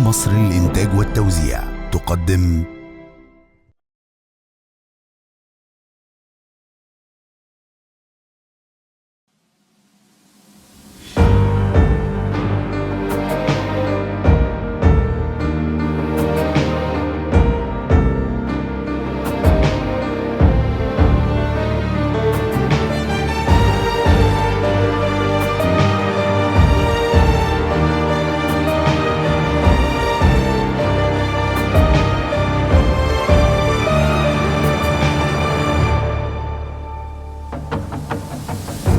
مصر للإنتاج والتوزيع تقدم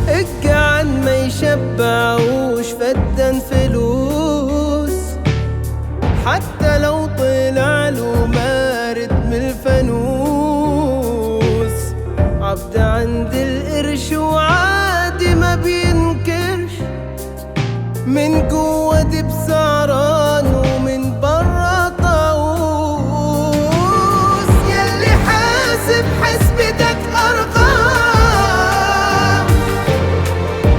الجعان ما يشبعوش فدان فلوس، حتى لو طلع له مارد من الفانوس. عبد عند القرش وعادي ما بينكرش، من جوه دب سعران ومن بره طاووس. ياللي حاسب حسبتك ارقام،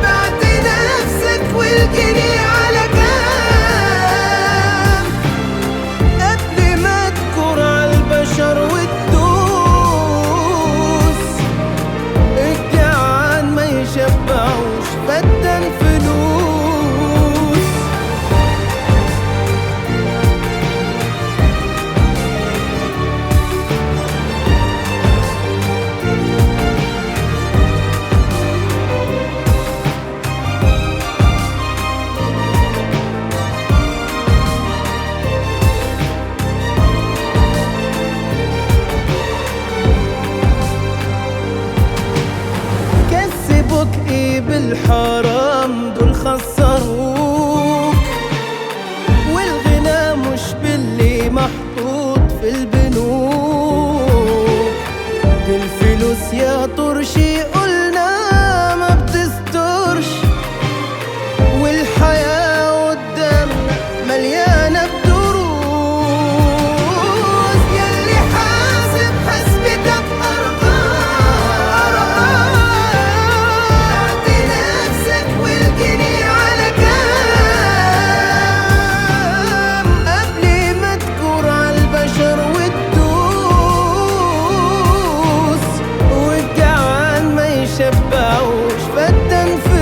بعت نفسك والجنيه على كام، قبل ما تكر عالبشر وتدوس. الجعان ما يشبعوش فدان فلوس. كسبوك ايه بالحرام، دول خسروك. والغنى مش باللي محطوط في البنوك. دي الفلوس يا طرشي قلنا ما بتسترش، والحياة قدامنا مليانة بدروس. ياللي حاسب حسبتك أرقام، بعت نفسك والجنيه على كام، قبل ما تكور عالبشر وتدوس. والجعان ما يشبعوش فدان فلوس.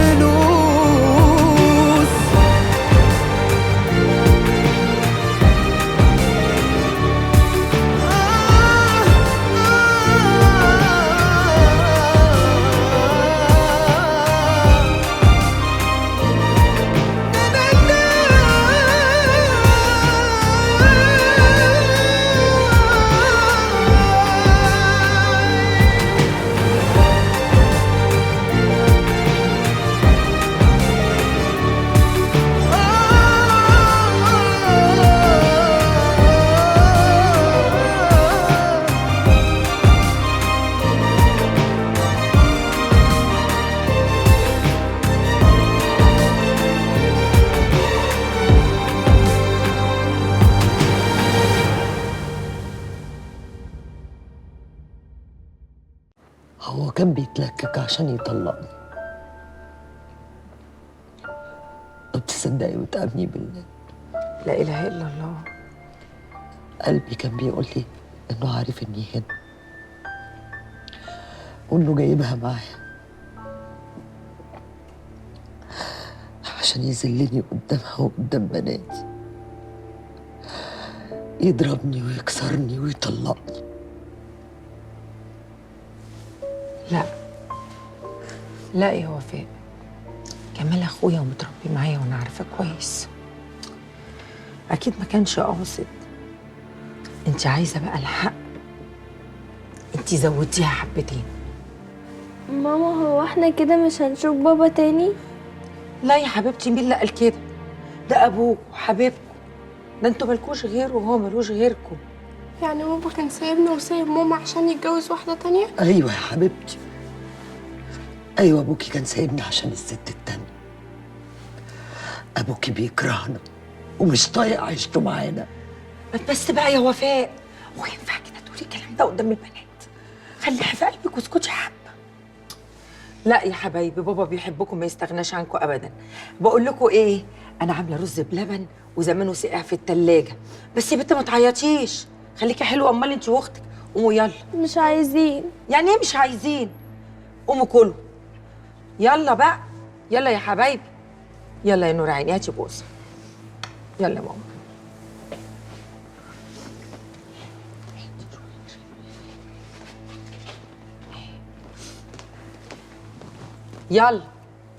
هو كان بيتلكك عشان يطلقني. طب تصدقي وتأمني بالله، لا إله إلا الله. قلبي كان بيقول لي إنه عارف إني هنا، وإنه جايبها معايا عشان يذلني قدامها وقدام بناتي، يضربني ويكسرني ويطلقني. لا لا يا وفاء، كمال أخويا ومتربي معايا وأنا عارفة كويس، أكيد ما كانش قاصد. أنت عايزة بقى الحق، أنت زودتيها حبتين. ماما هو احنا كده مش هنشوف بابا تاني؟ لا يا حبيبتي، مين اللي قال كده؟ ده أبوك وحبيبكم، ده أنتوا مالكوش غيره وهو مالوش غيركم. يعني بابا كان سايبنا وسايب ماما عشان يتجوز واحدة تانية؟ أيوة يا حبيبتي، أيوة، أبوكي كان سايبني عشان الست التانية. أبوكي بيكرهنا ومش طايق عيشته معانا. بس بقى يا وفاء، هو ينفع كده تقولي الكلام ده قدام البنات؟ خليها في قلبك واسكتي حبة. لا يا حبايبي، بابا بيحبكم ما يستغناش عنكم ابدا. بقول لكم ايه، انا عامله رز بلبن وزمانه سقع في التلاجة. بس يا بنت ما تعيطيش، خليكي حلوه. امال انت واختك قوموا يلا. مش عايزين. يعني ايه مش عايزين؟ قوموا كلوا يلا بقى. يلا يا حبايبي، يلا يا نور عيني، هاتي بوسه. يلا يا ماما. يلا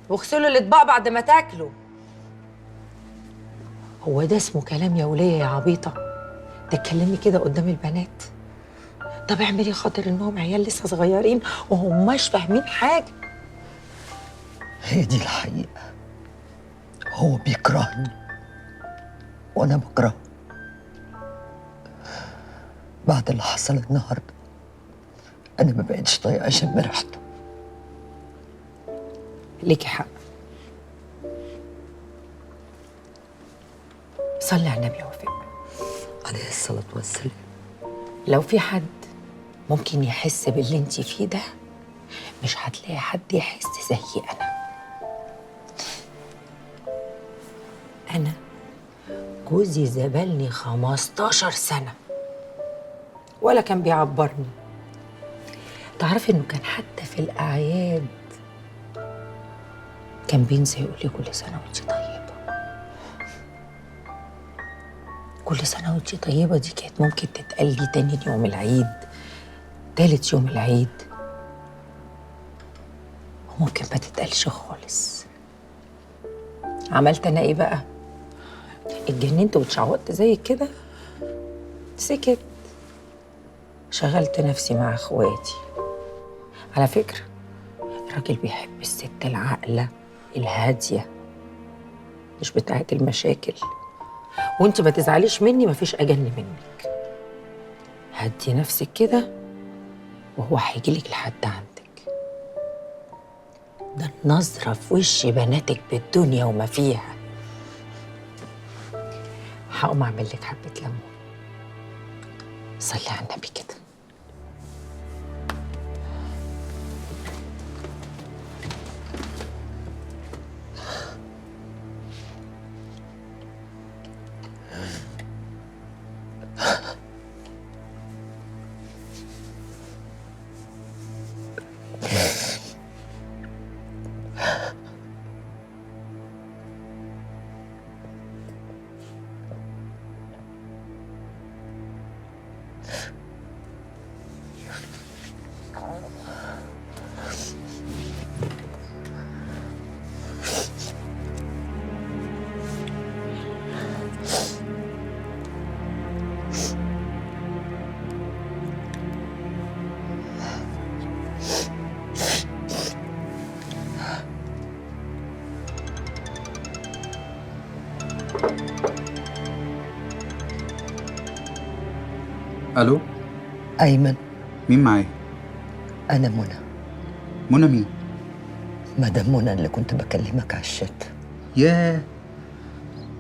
واغسلوا الاطباق بعد ما تاكلوا. هو ده اسمه كلام يا وليه يا عبيطه؟ تتكلمي كده قدام البنات؟ طب اعملي خاطر انهم عيال لسه صغيرين وهماش فاهمين حاجه. هي دي الحقيقة. هو بيكرهني وأنا بكرهه. بعد اللي حصل النهارده أنا ما بقتش طايقة أشم ريحته. ليكي حق. صلي على النبي يا وفاء عليه الصلاة والسلام. لو في حد ممكن يحس باللي انتي فيه ده، مش هتلاقي حد يحس زي أنا جوزي زبلني 15 سنة ولا كان بيعبرني. تعرفي إنه كان حتى في الأعياد كان بينسى يقول لي كل سنة وانتي طيبة. كل سنة وانتي طيبة دي كانت ممكن تتقال لي تاني يوم العيد، تالت يوم العيد، وممكن ما تتقالش خالص. عملت أنا إيه بقى؟ اتجننت واتشعوطت زي كده؟ سكت. شغلت نفسي مع اخواتي. على فكرة الراجل بيحب الست العاقلة الهادية، مش بتاعة المشاكل. وانت ما تزعليش مني، مفيش أجن منك. هدي نفسك كده وهو هيجيلك لحد عندك. ده النظرة في وش بناتك بالدنيا وما فيها. هقوم اعمل لك حبه ليمون. صلي على النبي كده. الو. أيمن. مين معايا؟ أنا منى. منى مين؟ مدام منى اللي كنت بكلمك على الشات. ياه،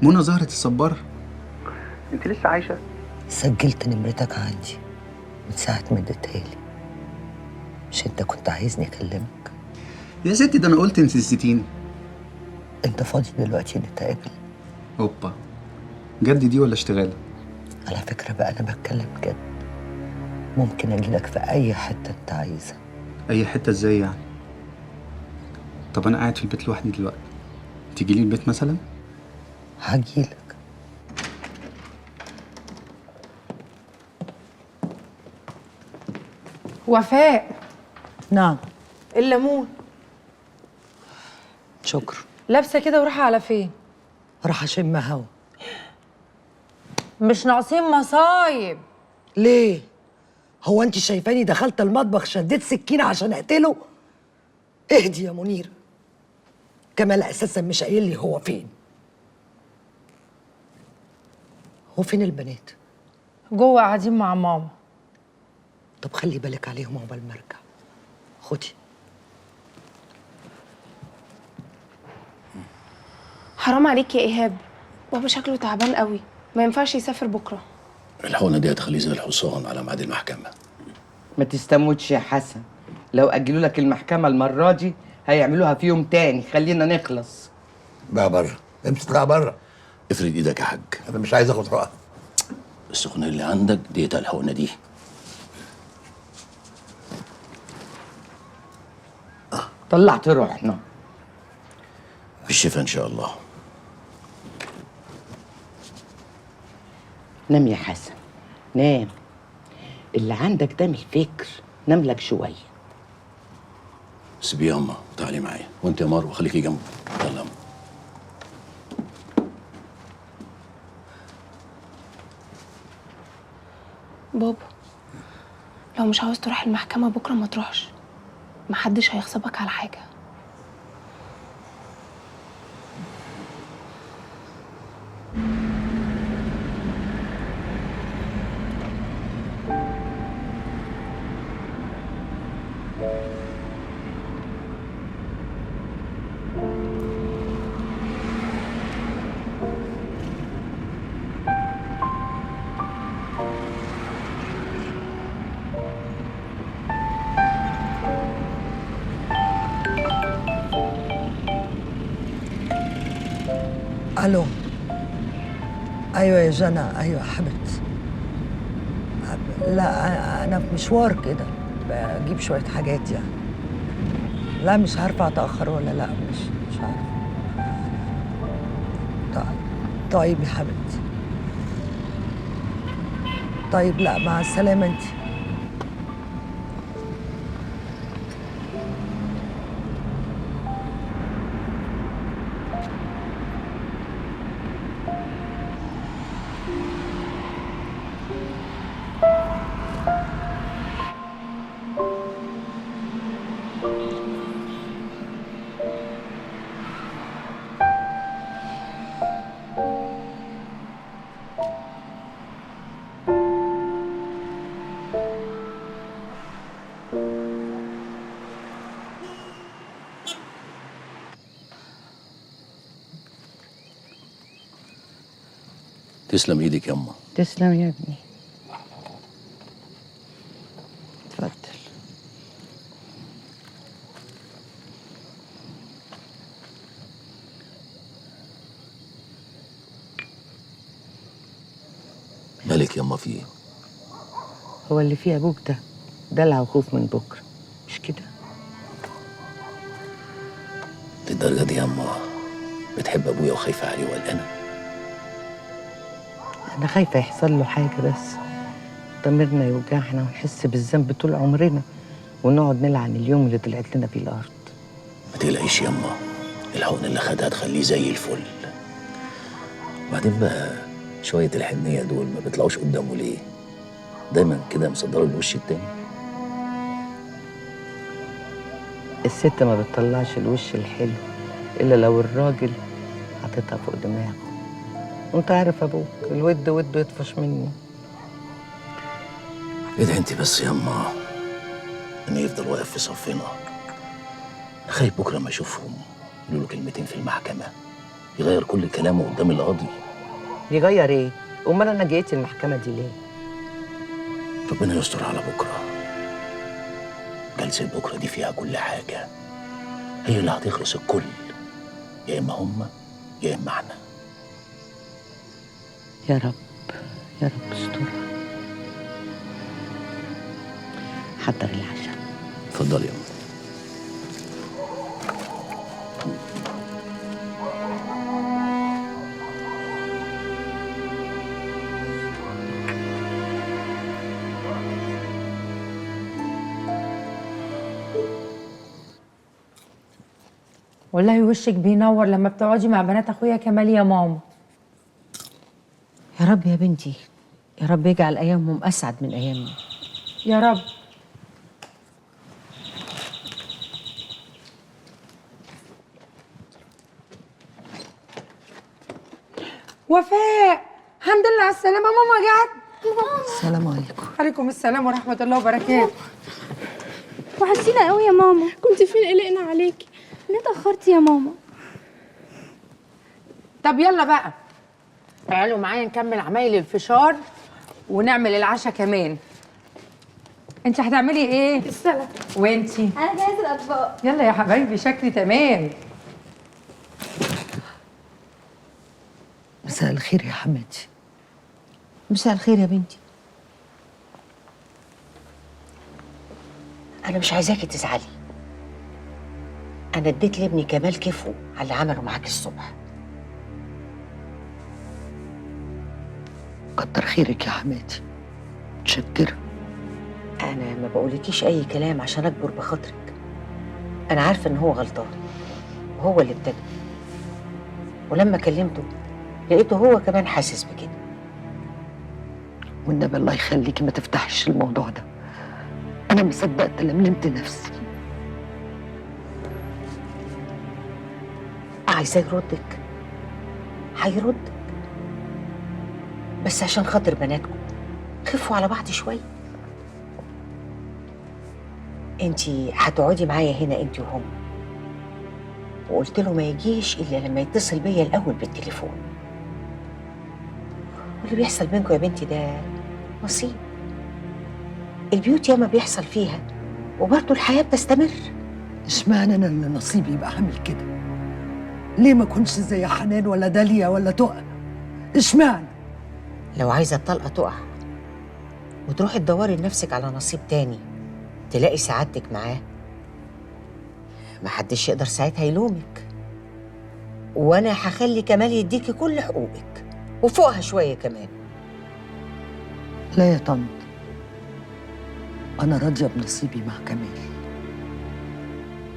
منى زهرة الصبار. انت لسه عايشة؟ سجلت نمرتك عندي من ساعة ما اديتها لي. مش انت كنت عايزني اكلمك؟ يا ستي ده انا قلت انت نسيتيني. انت فاضي دلوقتي نتقابل؟ هوبا، جد دي ولا اشتغال؟ على فكرة بقى انا بتكلم جد. ممكن اجيلك في اي حتة انت عايزها. اي حتة ازاي يعني؟ طب انا قاعد في البيت لوحدي دلوقتي، تيجي لي البيت مثلا؟ هجيلك. وفاء. نعم. الليمون. شكرا. لابسه كده ورايحه على فين؟ راح اشم هوا. مش ناقصين مصايب. ليه؟ هو انت شايفاني دخلت المطبخ شديت سكينة عشان اقتله؟ اهدي يا منير. كمال اساسا مش قايل لي هو فين. هو فين البنات؟ جوه قاعدين مع ماما. طب خلي بالك عليهم عقبال ما ارجع. خدي. حرام عليك يا ايهاب، بابا شكله تعبان قوي، ما ينفعش يسافر بكره. الحقنه دي هتخليه زي الحصان على ميعاد المحكمه. ما تستموتش يا حسن، لو اجلوا لك المحكمه المره دي هيعملوها في يوم تاني. خلينا نخلص. بقى بره، امشي اطلع بره. افرد ايدك يا حاج. انا مش عايز اخد حقن. السخونيه اللي عندك ديت الحقنه دي. طلعت روحنا. بالشفا ان شاء الله. نام يا حسن، نام. اللي عندك ده من الفكر، نام لك شويه. سيبيه يا اما، تعالي معايا. وانت يا مروه خليكي جنبه. يلا يا أما. بابا لو مش عاوز تروح المحكمة بكرة ما تروحش، محدش هيغصبك على حاجة. الو. ايوه يا جنى، ايوه حبيبتي. لا انا في مشوار كده، بجيب شويه حاجات يعني. لا مش عارفه اتاخر ولا لا، مش عارفه. طيب يا حبيبتي. طيب لا، مع السلامه انت. تسلم ايدك يا اما. تسلم يا ابني. اتفضل. مالك يا اما في ايه؟ هو اللي فيه ابوك ده دلع وخوف من بكره، مش كده؟ للدرجه دي يا اما بتحب ابويا وخايفه عليه وقلقانه؟ انا خايفه يحصل له حاجه بس، ضميرنا يوجعنا ونحس بالذنب طول عمرنا، ونقعد نلعن اليوم اللي طلعت لنا فيه الارض. ما تقلقيش يا اما، الحقن اللي خدها تخليه زي الفل. وبعدين بقى شويه الحنيه دول ما بيطلعوش قدامه ليه؟ دايما كده مصدره الوش التاني. الست ما بتطلعش الوش الحلو الا لو الراجل حاططها فوق دماغه. وانت عارف ابوك الود وده يطفش مني. ادعي انت بس يا اما انه يفضل واقف في صفنا. خايف بكره ما يشوفهم يقولوا له كلمتين في المحكمه يغير كل كلامه قدام القاضي. يغير ايه؟ امال انا جيت المحكمه دي ليه؟ ربنا يستر على بكره. جلسه بكره دي فيها كل حاجه، هي اللي هتخلص الكل، يا اما هم يا اما احنا. يا رب يا رب استرها. حضر العشاء. اتفضلي يا أم. والله وشك بينور لما بتقعدي مع بنات اخويا كمال يا ماما. يا رب يا بنتي، يا رب يجعل ايامهم اسعد من ايامنا. يا رب. وفاء، الحمد لله على السلامة، ماما جت. السلام عليكم. عليكم السلام ورحمة الله وبركاته. وحشتينا قوي يا ماما. كنت فين؟ قلقنا عليكي. ليه اتأخرتي يا ماما؟ طب يلا بقى تعالوا معايا نكمل عمايل الفشار ونعمل العشاء كمان. انت هتعملي ايه؟ السلطه. وانتي؟ انا جاهزه الاطباق. يلا يا حبايبي، شكلي تمام. مساء الخير يا حماتي. مساء الخير يا بنتي. أنا مش عايزاكي تزعلي. أنا اديت لابني كمال كيفه على اللي عمله معاك الصبح. كتر خيرك يا حماتي، متشكرة. أنا ما بقولكيش أي كلام عشان أكبر بخاطرك. أنا عارفة إن هو غلطان وهو اللي ابتدى، ولما كلمته لقيته هو كمان حاسس بكده. والنبي الله يخليكي ما تفتحش الموضوع ده، أنا ما صدقت لملمت نفسي. عايزاه يردك، هيردك، بس عشان خاطر بناتكم خفوا على بعض شوية. انتي هتقعدي معايا هنا انتي وهم، وقلت له ما يجيش إلا لما يتصل بيا الأول بالتليفون. واللي بيحصل بينكم يا بنتي ده نصيب. البيوت ياما بيحصل فيها وبرضه الحياة بتستمر. اشمعنى أنا اللي نصيبي يبقى عامل كده؟ ليه ما كنتش زي حنان ولا داليا ولا تقى؟ اشمعنى؟ لو عايزة الطلقة تقع وتروحي تدوري لنفسك على نصيب تاني تلاقي سعادتك معاه، محدش يقدر ساعتها يلومك. وانا هخلي كمال يديكي كل حقوقك وفوقها شوية كمان. لا يا طنط، أنا راضية بنصيبي مع كمال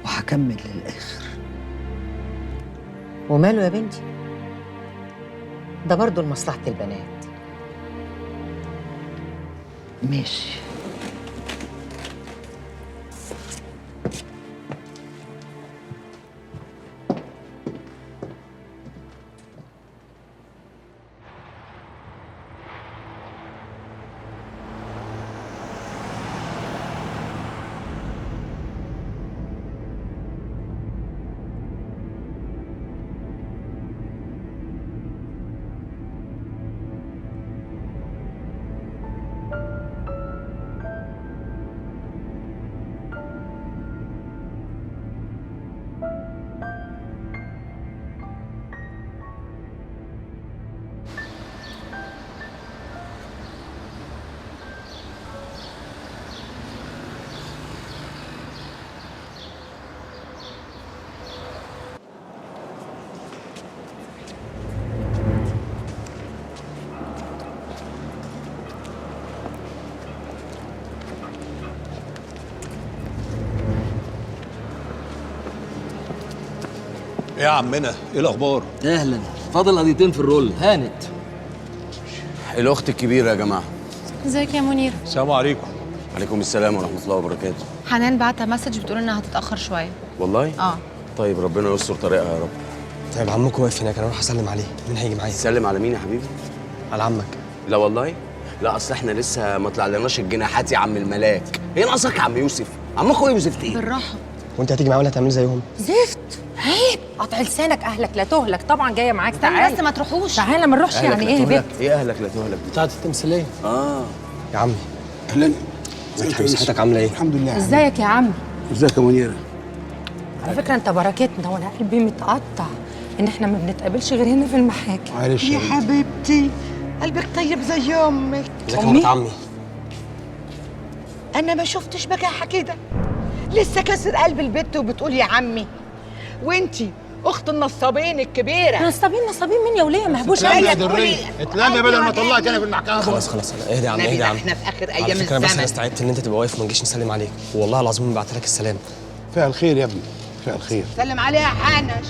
وهكمل للآخر. وماله يا بنتي، ده برضه لمصلحة البنات. ماشي. ايه يا عمنا، ايه الاخبار؟ اهلا، فاضل قضيتين في الرول. هانت الاخت الكبيره يا جماعه. ازيك يا منير؟ السلام عليكم. عليكم السلام ورحمه الله وبركاته. حنان بعتها مسج بتقول انها هتتاخر شويه. والله؟ طيب ربنا يستر طريقها يا رب. طيب عمكم واقف هناك، انا اروح اسلم عليه. مين هيجي معايا؟ تسلم على مين يا حبيبي؟ على عمك. لا والله؟ لا اصل احنا لسه ما طلعلناش الجناحات يا عم الملاك. ايه ناقصك يا عم يوسف؟ عمكم ايه وزفت ايه؟ بالراحه. وانت هتيجي معايا ولا هتعملي زيهم؟ زفت عيب، قطع لسانك. اهلك لا تهلك. طبعا جايه معاك. تعالى بس ما تروحوش. تعالى ما نروحش. يعني ايه يا بنت؟ ايه اهلك لا تهلك؟ بتاعت التمثيليه. يا عمي اهلا. ازيك؟ صحتك عامله ايه؟ الحمد لله. ازيك يا عم؟ ازيك يا منيره؟ على فكره انت بركتنا، وانا قلبي متقطع ان احنا ما بنتقابلش غير هنا في المحاكم. معلش يا حبيبتي، قلبك طيب زي امك. ازيك يا مرات عمي؟ انا ما شفتش بجاحه كده، لسه كسر قلب البت وبتقول يا عمي. وانتي اخت النصابين الكبيره. نصابين مين يا وليه؟ مهبوش اتلمي يا دريه، اتلمي بدل ما طلعت انا في المحكمه. خلاص اهدي يا عم، اهدي يا عم. احنا في اخر ايام على فكره بس انا الزمن. استعدت ان انت تبقى واقف وما نجيش نسلم عليك، والله العظيم بعت لك السلام. فيها الخير يا ابني، فيها الخير. سلم عليها حنش.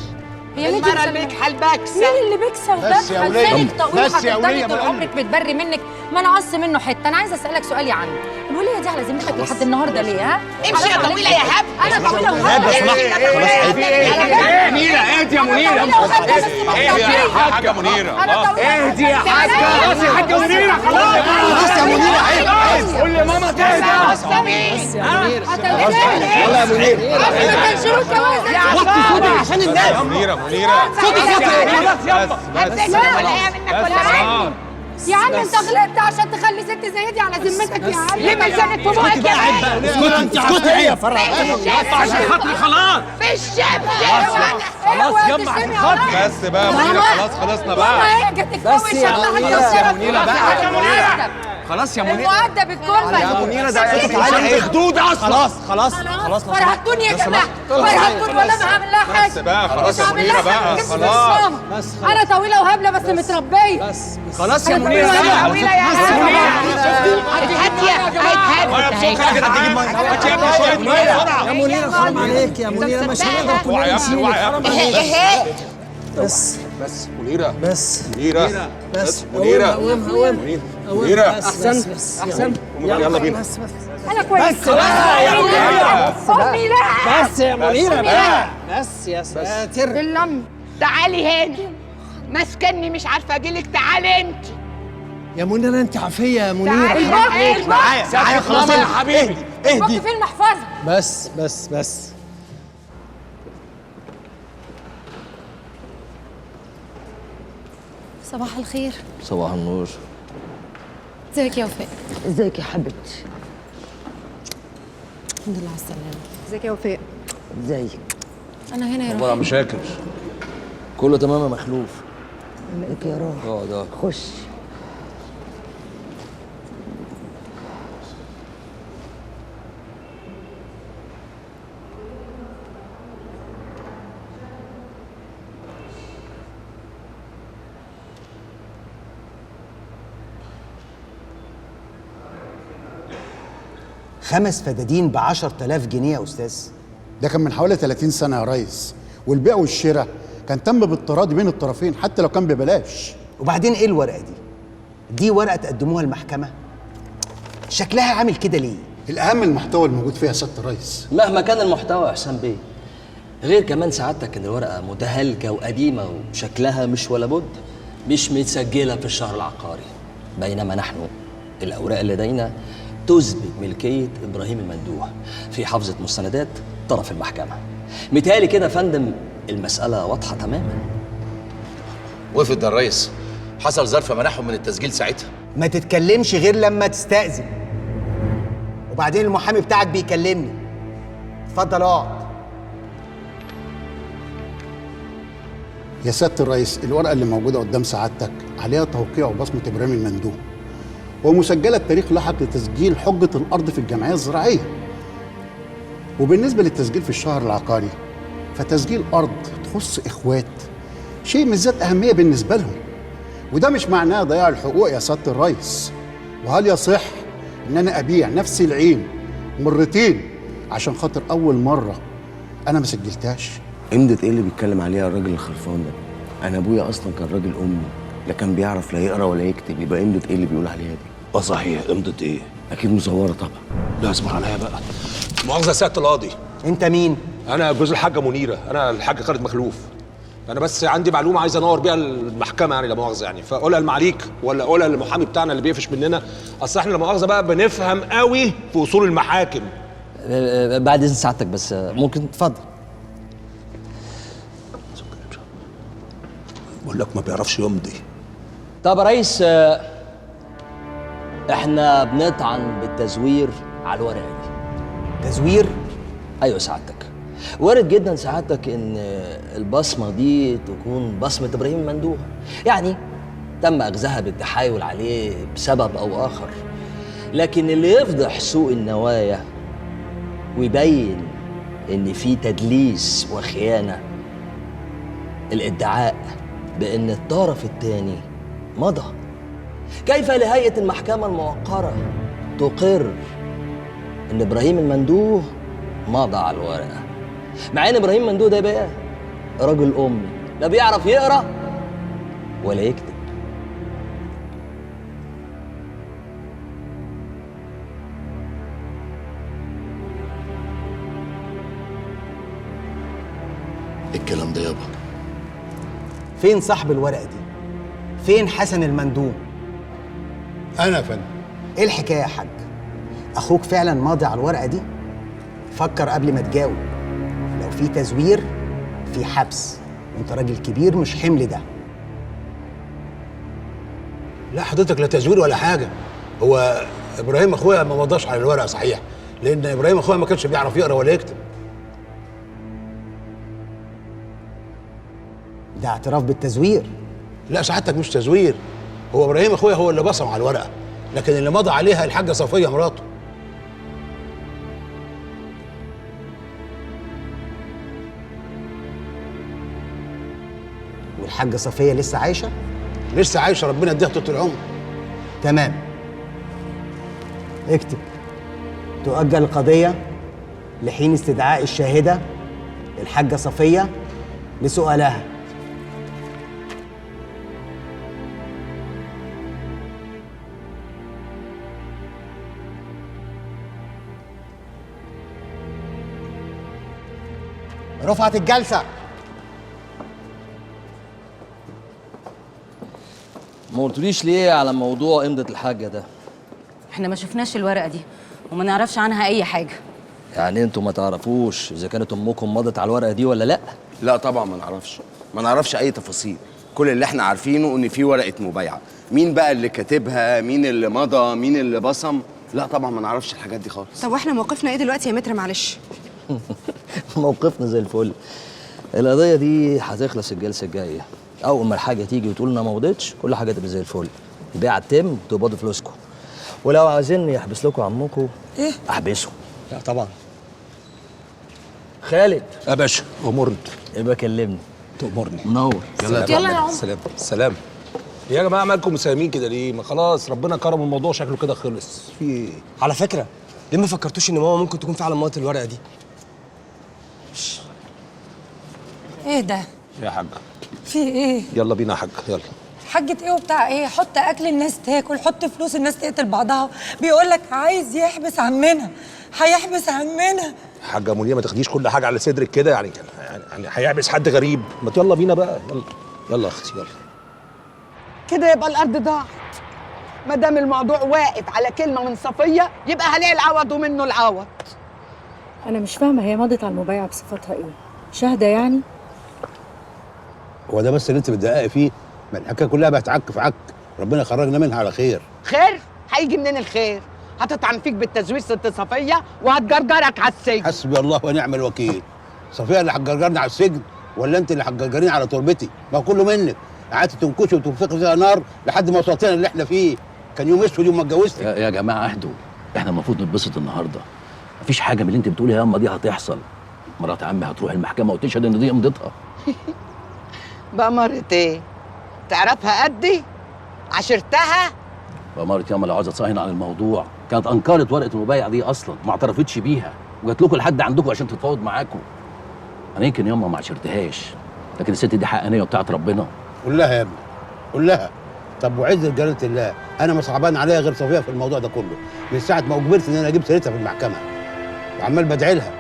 هي المره اللي بيكحل البكسه. مين اللي بيكسر ده؟ بس يا ولية، لسانك طويل، بس يا هتفضلي ولية طول بقول عمرك بتبري منك. ما انا قص منه حته. انا عايزه اسالك سؤال يا عم، الوليه دي على ذمتك لحد النهارده ليه؟ ها؟ امشي يا طويله يا هب. انا طويله هب لو سمحت. خلاص عيب. منيره اهدي يا منيره. اهدي يا حاجه منيره. اهدي يا حاجه. خلاص يا حاجه منيره. خلاص يا منيره. عيب. قول لي ماما تهدى. بس يا منيره. يلا يا منير. وطي صوتك عشان الناس. منيره صوتك وطي. بس يا عم انت غلطت عشان تخلي ست زي دي على ذمتك يا عم. ليه ملزمك في بقك يا عم؟ اسكتي ايه يا فرح؟ عشان خاطري خلاص. في الشمس خلاص يما عشان خاطري. بس بقى منيرة، خلاص خلصنا بقى. بس يا منيرة بقى يا منيرة. خلاص يا منيرة. المؤدب الكلمة يا منيرة ده ايه خدود اصلا. خلاص فرهتوني يا جماعة، فرهتوني ولا انا هعمل لها حاجة. بس بقى خلاص يا منيرة بقى خلاص. انا طويلة وهبلة بس متربية. بس خلاص يا منيرة انا طويلة يا يا منيرة حرام عليك يا منيرة، مش هنقدر كلنا نشيلك، حرام عليك. بس منيرة، بس منيرة، بس منيرة، قومها منيرة، احسن يلا بينا. انا كويس. بس بقى يا منيرة، امي لا بس يا منيرة بقى، بس يا ساتر. اللم تعالي هنا، ماسكني مش عارفة اجيلك. تعالي انت يا منيرة، انت عافية يا منيرة. الباقي معايا خلاص يا حبيبي. اهدي في المحفظة. بس صباح الخير. صباح النور. ازيك يا وفاء؟ ازيك يا حبيبتي؟ الحمد لله على السلامة. ازيك يا وفاء؟ ازيك؟ أنا هنا يا طبعا روحي. مش شاكر. كله تمام يا مخلوف. مالك يا روح؟ اقعد خش. خمس فدادين ب 10000 جنيه يا استاذ. ده كان من حوالي 30 سنه يا ريس، والبيع والشراء كان تم بالتراضي بين الطرفين حتى لو كان ببلاش. وبعدين ايه الورقه دي؟ دي ورقه تقدموها المحكمه؟ شكلها عامل كده ليه؟ الاهم المحتوى الموجود فيها يا سياده الريس. مهما كان المحتوى يا حسام بيه، غير كمان سعادتك ان الورقه متهالكه وقديمه وشكلها مش ولا بد مش متسجله في الشهر العقاري، بينما نحن الاوراق اللي لدينا تثبت ملكيه ابراهيم المندوح في حافظه مستندات طرف المحكمه. متهيألي كده يا فندم المساله واضحه تماما. وافد يا ريس، حصل ظرف منعهم من التسجيل ساعتها. ما تتكلمش غير لما تستأذن. وبعدين المحامي بتاعك بيكلمني. اتفضل اقعد. يا سياده الريس، الورقه اللي موجوده قدام سعادتك عليها توقيع وبصمه ابراهيم المندوح، ومسجله بتاريخ لاحق لتسجيل حجه الارض في الجمعيه الزراعيه. وبالنسبه للتسجيل في الشهر العقاري، فتسجيل ارض تخص اخوات شيء من ذات اهميه بالنسبه لهم، وده مش معناه ضياع الحقوق يا سياده الريس. وهل يصح ان انا ابيع نفس العين مرتين عشان خاطر اول مره انا ما سجلتهاش؟ امدة ايه اللي بيتكلم عليها الراجل الخرفان ده؟ انا ابويا اصلا كان راجل امي، لا كان بيعرف لا يقرا ولا يكتب، يبقى امدة ايه اللي بيقول عليها دي؟ صحيح، امضة ايه؟ اكيد مزوره طبعا. لا اصبر عليا بقى. مؤاخذة يا سيادة القاضي. انت مين؟ انا جوز الحاجة منيرة، انا الحاج خالد مخلوف. انا بس عندي معلومة عايز انور بيها المحكمة يعني، لا مؤاخذة يعني، فقولها لمعاليك ولا قولها للمحامي بتاعنا اللي بيقفش مننا، اصل احنا لا مؤاخذة بقى بنفهم قوي في اصول المحاكم. بعد اذن سعادتك بس ممكن اتفضل. بقول لك ما بيعرفش يمضي. طب يا ريس، احنا بنطعن بالتزوير على الورقه دي. تزوير؟ ايوه سعادتك، وارد جدا سعادتك ان البصمه دي تكون بصمه ابراهيم المندوح، يعني تم اخذها بالتحايل عليه بسبب او اخر، لكن اللي يفضح سوء النوايا ويبين ان في تدليس وخيانه الادعاء بان الطرف الثاني مضى. كيف لهيئه المحكمه الموقره تقر ان ابراهيم المندوح مضى على الورقه، مع ان ابراهيم المندوح ده بقى راجل امي لا بيعرف يقرا ولا يكتب؟ الكلام ده يابا. فين صاحب الورقه دي؟ فين حسن المندوب؟ انا يا فندم. ايه الحكايه يا حاج؟ اخوك فعلا ماضي على الورقه دي؟ فكر قبل ما تجاوب. لو في تزوير في حبس، وانت راجل كبير مش حمل ده. لا حضرتك لا تزوير ولا حاجه. هو ابراهيم اخويا ما مضاش على الورقه صحيح، لان ابراهيم اخويا ما كانش بيعرف يقرا ولا يكتب. ده اعتراف بالتزوير. لا سعادتك مش تزوير، هو ابراهيم اخويا هو اللي بصم على الورقه، لكن اللي مضى عليها الحاجه صفيه مراته. والحاجه صفيه لسه عايشه؟ لسه عايشه، ربنا يديها طول العمر. تمام. اكتب: تؤجل القضيه لحين استدعاء الشاهده الحاجه صفيه لسؤالها. رفعت الجلسه. ما قلتوليش ليه على موضوع امضة الحاجة ده؟ احنا ما شفناش الورقة دي وما نعرفش عنها أي حاجة. يعني انتوا ما تعرفوش إذا كانت أمكم مضت على الورقة دي ولا لأ؟ لا طبعا ما نعرفش أي تفاصيل. كل اللي احنا عارفينه إن في ورقة مبايعة، مين بقى اللي كاتبها، مين اللي مضى، مين اللي بصم، لا طبعا ما نعرفش الحاجات دي خالص. طب واحنا موقفنا ايه دلوقتي يا متر معلش؟ موقفنا زي الفل. القضية دي هتخلص الجلسة الجاية. أول ما الحاجة تيجي وتقول أنا ما مضيتش، كل حاجة تبقى زي الفل. البيعة تتم وتقبضوا فلوسكم. ولو عايزيني أحبس لكم عمكم إيه؟ أحبسه. لا طبعا. خالد يا باشا أمرني. يبقى كلمني. تأمرني. منور. يلا يا عمر. سلام سلام. يا جماعة مالكم مساهمين كده ليه؟ ما خلاص ربنا كرم الموضوع شكله كده خلص. في إيه؟ على فكرة ليه ما فكرتوش إن ماما ممكن تكون فعلا مضت الورقة دي؟ ايه ده؟ يا حاج في ايه؟ يلا بينا يا حاج يلا. حاجة ايه وبتاع ايه؟ حط اكل الناس تاكل، حط فلوس الناس تقتل بعضها. بيقول لك عايز يحبس عمنا، هيحبس عمنا. حاجة منيرة ما تاخديش كل حاجة على صدرك كده، يعني هيحبس حد غريب. ما يلا بينا بقى، يلا يلا يا اختي يلا. كده يبقى الارض ضاعت. ما دام الموضوع واقف على كلمه من صفيه يبقى هلاقي العوض ومنه العوض. انا مش فاهمه هي مضت على المبايعه بصفتها ايه؟ شاهده يعني؟ هو ده بس اللي انت بتدققي فيه؟ ما الحكايه كلها بقت عك في عك، ربنا خرجنا منها على خير. خير؟ هيجي منين الخير؟ هتطعن فيك بالتزوير ست صفيه وهتجرجرك على السجن. حسبي الله ونعم الوكيل. صفيه اللي هتجرجرني على السجن ولا انت اللي هتجرجريني على تربتي؟ ما كله منك. قعدت تنكشي وتنفخي فيها نار لحد ما وصلتنا اللي احنا فيه. كان يوم اسود يوم ما اتجوزتك. يا جماعه اهدوا، احنا المفروض نتبسط النهارده. مفيش حاجه من اللي انت بتقولها يا اما دي هتحصل. مرات عمي هتروح المحكمه وتشهد ان دي امضتها. بقى مرت ايه؟ تعرفها قدي؟ عشرتها؟ فمرة ياما اللي عاوزه تصهين عن الموضوع كانت انكرت ورقه المبايعه دي اصلا، ما اعترفتش بيها، وجات لكم لحد عندكم عشان تتفاوض معاكم. انا يمكن ياما ما عشرتهاش، لكن الست دي حقانيه وبتاعت ربنا. قول لها يا ابني قول لها. طب وعز جلاله الله انا ما صعبان عليا غير صفيه في الموضوع ده كله من ساعه ما اجبرت ان انا اجيب سيرتها في المحكمه، وعمال بدعي لها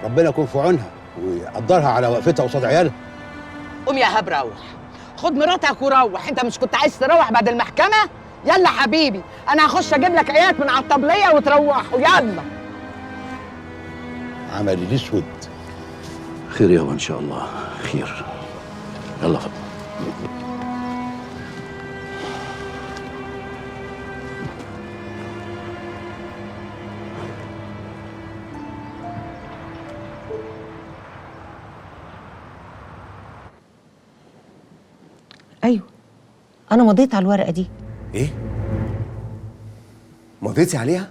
ربنا يكون في عونها ويقدرها على وقفتها قصاد عيالها. قوم يا هاب روح، خد مراتك وروح. انت مش كنت عايز تروح بعد المحكمه؟ يلا حبيبي انا هخش اجيب لك ايات من على الطبليه وتروحوا. يلا. عملي الاسود. خير يابا ان شاء الله خير. يلا فضل. ايوه انا مضيت على الورقه دي. ايه؟ مضيتي عليها؟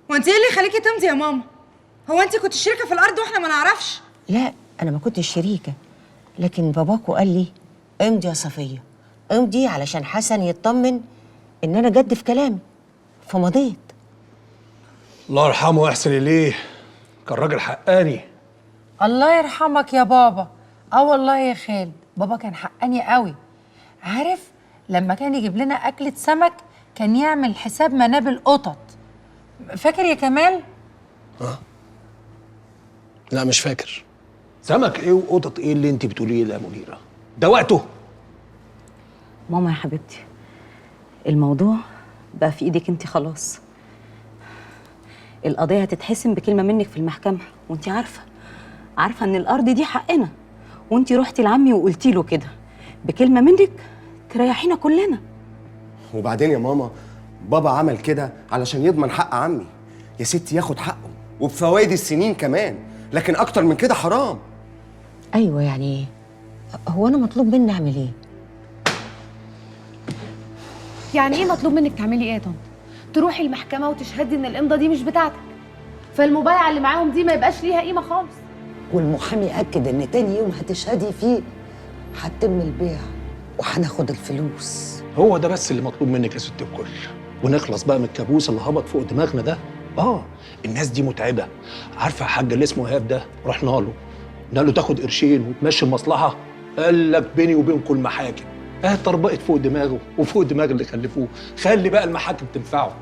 وانت ايه اللي يخليكي تمضي يا ماما؟ هو انت كنت شريكه في الارض واحنا ما نعرفش؟ لا انا ما كنتش شريكه، لكن باباكو قال لي امضي يا صفيه، امضي علشان حسن يطمن ان انا جد في كلامي، فمضيت. الله يرحمه ويحسن اليه، كان راجل حقاني. الله يرحمك يا بابا. اه والله يا خالد، بابا كان حقاني قوي. عارف لما كان يجيب لنا أكلة سمك كان يعمل حساب منابل قطط. فاكر يا كمال؟ لا مش فاكر. سمك ايه وقطط ايه اللي انت بتقوليه ده يا منيره؟ ده وقته. ماما يا حبيبتي، الموضوع بقى في ايدك انت خلاص. القضية هتتحسم بكلمة منك في المحكمة، وانت عارفة ان الأرض دي حقنا، وانت رحتي لعمي وقلتي له كده، بكلمة منك تريحينا كلنا. وبعدين يا ماما بابا عمل كده علشان يضمن حق عمي. يا ستي ياخد حقه وبفوائد السنين كمان، لكن اكتر من كده حرام. ايوه يعني ايه؟ هو انا مطلوب مني اعمل ايه؟ يعني ايه مطلوب منك تعملي ايه يا طنط؟ تروحي المحكمه وتشهدي ان الامضه دي مش بتاعتك، فالمبايعه اللي معاهم دي ما يبقاش ليها قيمه خالص. والمحامي اكد ان تاني يوم هتشهدي فيه هتتم البيع وهناخد الفلوس. هو ده بس اللي مطلوب منك يا ست الكل، ونخلص بقى من الكابوس اللي هبط فوق دماغنا ده. الناس دي متعبه. عارفه يا حاج اللي اسمه ايهاب ده، رحنا له قلنا له تاخد قرشين وتمشي المصلحه، قال لك بيني وبينكم المحاكم. طربقت فوق دماغه وفوق دماغ اللي خلفوه. خلي بقى المحاكم تنفعه.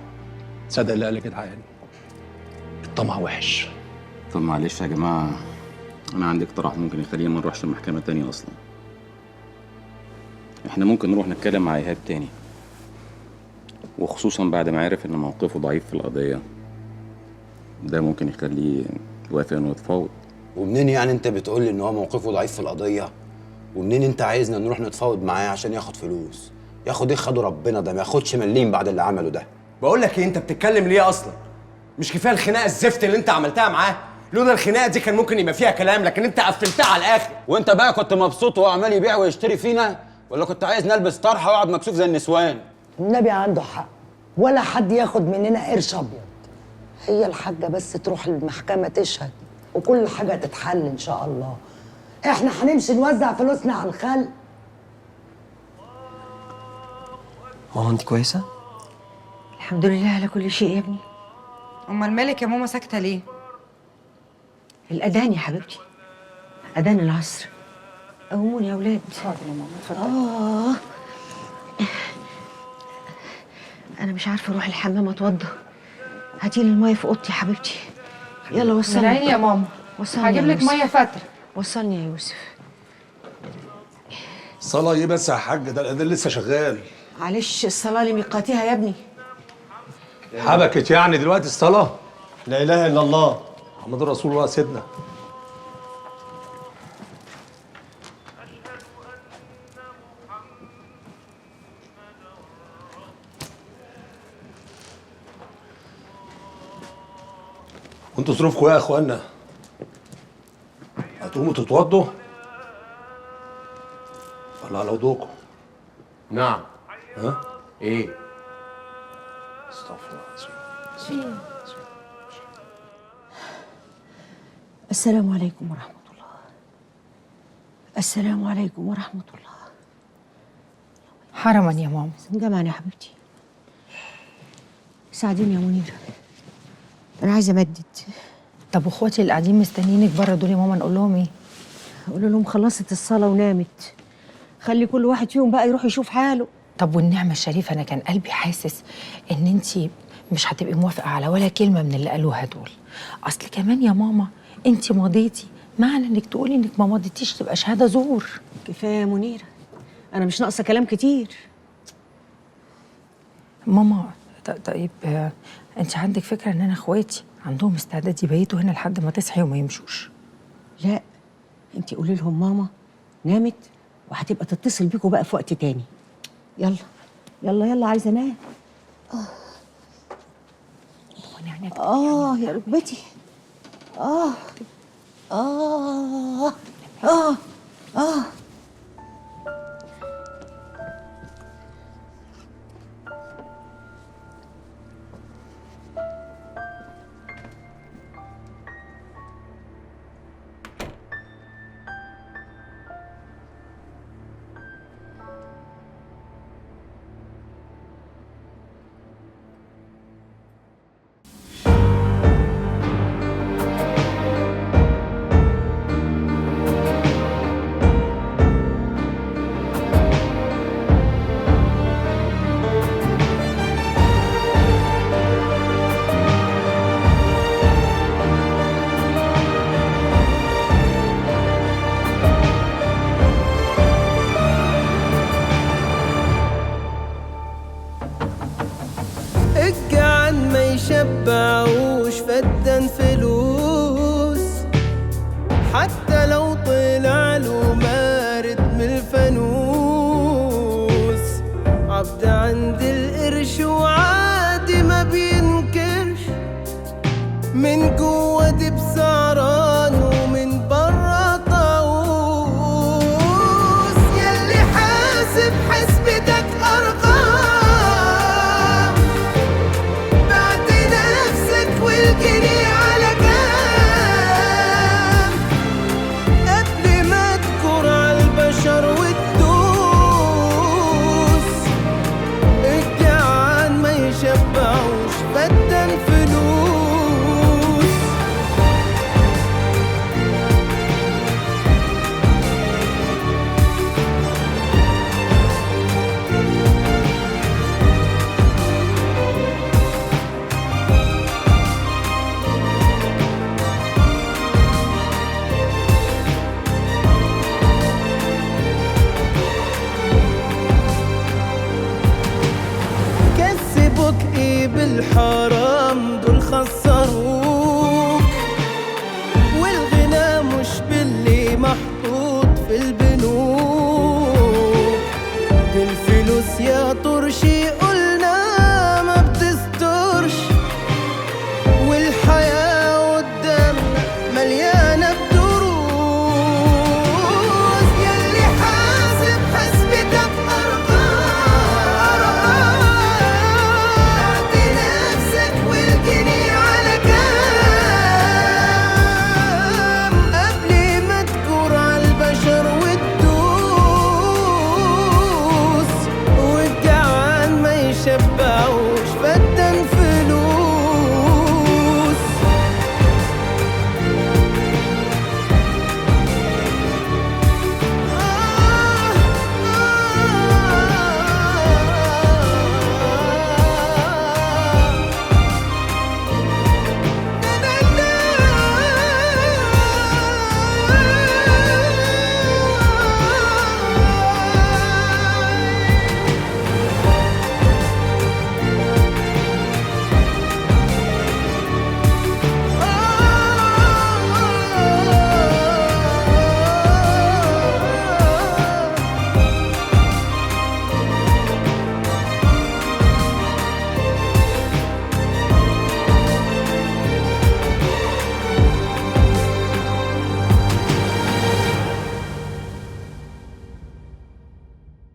صدق اللي قال يا جدعان، الطمع وحش. طب معلش يا جماعه، انا عندي اقتراح ممكن يخلينا ما نروحش المحكمه تاني اصلا. احنا ممكن نروح نتكلم مع ايهاب تاني، وخصوصا بعد ما عرف ان موقفه ضعيف في القضيه. ده ممكن يخليه يوافق انه يتفاوض. ومنين يعني انت بتقول لي ان هو موقفه ضعيف في القضيه؟ ومنين انت عايزنا نروح نتفاوض معاه عشان ياخد فلوس؟ ياخد ايه؟ خده ربنا، ده ما ياخدش مليم بعد اللي عمله ده. بقول لك ايه، انت بتتكلم ليه اصلا؟ مش كفايه الخناقه الزفت اللي انت عملتها معاه؟ لولا الخناقه دي كان ممكن يبقى فيها كلام، لكن انت قفلتها على الاخر. وانت بقى كنت مبسوط وهو عمال يبيع ويشتري فينا، ولا كنت عايز نلبس طرحه واقعد مكسوف زي النسوان؟ النبي عنده حق، ولا حد ياخد مننا قرش ابيض. هي الحاجه بس تروح المحكمه تشهد وكل حاجه تتحل ان شاء الله. احنا هنمشي نوزع فلوسنا على الخلق. ماما انت كويسه؟ الحمد لله على كل شيء يا ابني. امال مالك يا ماما ساكته ليه؟ الاذان يا حبيبتي، اذان العصر. قوموني يا اولاد. اتفضلي يا ماما اتفضلي. انا مش عارفه اروح الحمام اتوضى. هاتي لي الميه في اوضتي يا حبيبتي. يلا وصلني. من عيني يا ماما. وصلني. هجيب لك ميه فتره. وصلني يا يوسف. صلاة ايه بس يا حاج؟ ده الاذان لسه شغال. معلش الصلاه لميقاتها يا ابني. حبكت يعني دلوقتي الصلاه؟ لا اله الا الله محمد رسول الله سيدنا. وانتوا ظروفكم ايه يا اخوانا؟ هتقوموا تتوضوا؟ ولا على وضوءكم؟ نعم. ها؟ ايه؟ استغفر الله. السلام عليكم ورحمة الله. السلام عليكم ورحمة الله. حرما يا ماما. جمعا يا حبيبتي. ساعديني يا منيرة، أنا عايزة أمدد. طب واخواتي اللي قاعدين مستنيينك بره دول يا ماما نقول لهم ايه؟ أقول لهم خلصت الصلاة ونامت. خلي كل واحد فيهم بقى يروح يشوف حاله. طب والنعمة الشريفة، أنا كان قلبي حاسس إن أنتي مش هتبقي موافقة على ولا كلمة من اللي قالوها دول. أصل كمان يا ماما أنتي ماضيتي، معنى إنك تقولي إنك ما ماضيتيش تبقى شهادة زور. كفاية يا منيرة، أنا مش ناقصة كلام كتير. ماما طيب أنت عندك فكرة إن أنا إخواتي عندهم استعداد يبيتوا هنا لحد ما تصحي وما يمشوش؟ لا، أنتي قولي لهم ماما نامت وهتبقى تتصل بيكوا بقى في وقت تاني. يلا يلا يلا، عايزة أنام. يا ركبتي. آه آه آه آه. الجعان ما يشبعوش فدان فلوس، حتى لو طلع له مارد من الفانوس. عبد عند من جوه دي بسعرات